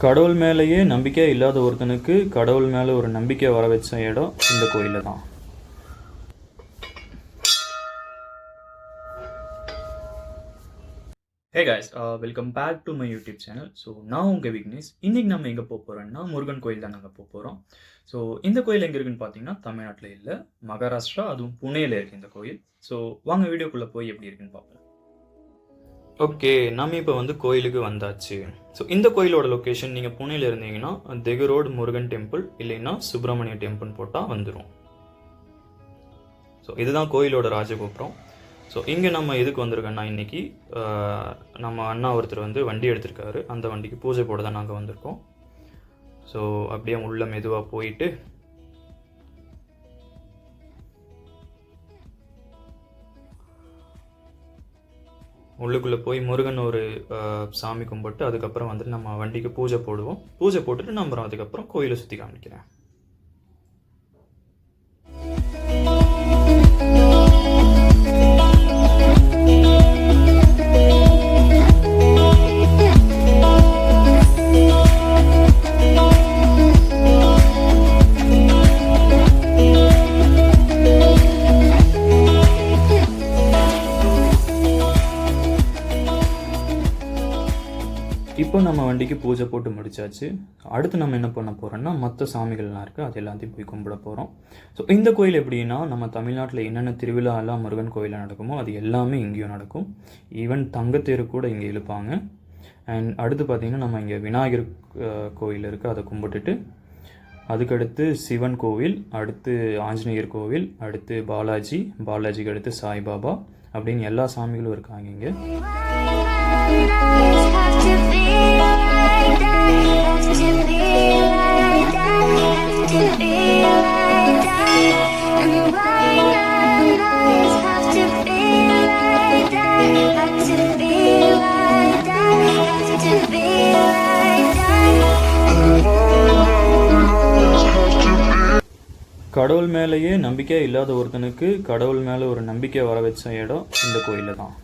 கடவுள் மேலேயே நம்பிக்கை இல்லாத ஒருத்தனுக்கு கடவுள் மேலே ஒரு நம்பிக்கை வர வச்ச இடம் இந்த கோயிலில் தான். Hey guys, welcome back to my YouTube channel. So நான் உங்கள் விக்னேஷ். இன்றைக்கி நம்ம எங்கே போக போகிறோம்னா முருகன் கோயில் தான் நாங்கள் போக போகிறோம். ஸோ இந்த கோயில் எங்கே இருக்குன்னு பார்த்தீங்கன்னா தமிழ்நாட்டில் இல்லை, மகாராஷ்டிரா, அதுவும் புனேயில் இருக்குது இந்த கோயில். ஸோ வாங்க வீடியோக்குள்ளே போய் எப்படி இருக்குன்னு பார்ப்போம். ஓகே, நம்ம இப்போ கோயிலுக்கு வந்தாச்சு. ஸோ இந்த கோயிலோட லொக்கேஷன் நீங்கள் புனேயில் இருந்தீங்கன்னா தெகு ரோடு முருகன் டெம்பிள், இல்லைன்னா சுப்பிரமணிய டெம்பிள் போட்டால் வந்துடும். ஸோ இதுதான் கோயிலோட ராஜகோபுரம். ஸோ இங்கே நம்ம எதுக்கு வந்திருக்கோன்னா, இன்றைக்கி நம்ம அண்ணா ஒருத்தர் வண்டி எடுத்திருக்காரு. அந்த வண்டிக்கு பூஜை போட தான் நாங்கள் வந்திருக்கோம். ஸோ அப்படியே உள்ள மெதுவாக போயிட்டு உள்ளுக்குள்ளே போய் முருகன் ஒரு சாமி கும்பிட்டு அதுக்கப்புறம் நம்ம வண்டிக்கு பூஜை போடுவோம். பூஜை போட்டுட்டு நம்ம அதுக்கப்புறம் கோயிலை சுற்றி காமிக்கிறேன். இப்போ நம்ம வண்டிக்கு பூஜை போட்டு முடிச்சாச்சு. அடுத்து நம்ம என்ன பண்ண போகிறோம்னா, மற்ற சாமிகள்லாம் இருக்குது, அது எல்லாத்தையும் போய் கும்பிட போகிறோம். ஸோ இந்த கோயில் எப்படின்னா, நம்ம தமிழ்நாட்டில் என்னென்ன திருவிழாலாம் முருகன் கோயிலில் நடக்குமோ அது எல்லாமே இங்கேயும் நடக்கும். ஈவன் தங்கத்தேரு கூட இங்கே இழுப்பாங்க. அண்ட் அடுத்து பார்த்திங்கன்னா, நம்ம இங்கே விநாயகர் கோயில் இருக்குது, அதை கும்பிட்டுட்டு அதுக்கடுத்து சிவன் கோவில், அடுத்து ஆஞ்சநேயர் கோவில், அடுத்து பாலாஜிக்கு அடுத்து சாய்பாபா அப்படின்னு எல்லா சாமிகளும் இருக்காங்க இங்கே. கடவுள் மேலேயே நம்பிக்கை இல்லாத ஒருத்தனுக்கு கடவுள் மேலே ஒரு நம்பிக்கை வர வச்ச இடம் இந்த கோயிலில் தான்.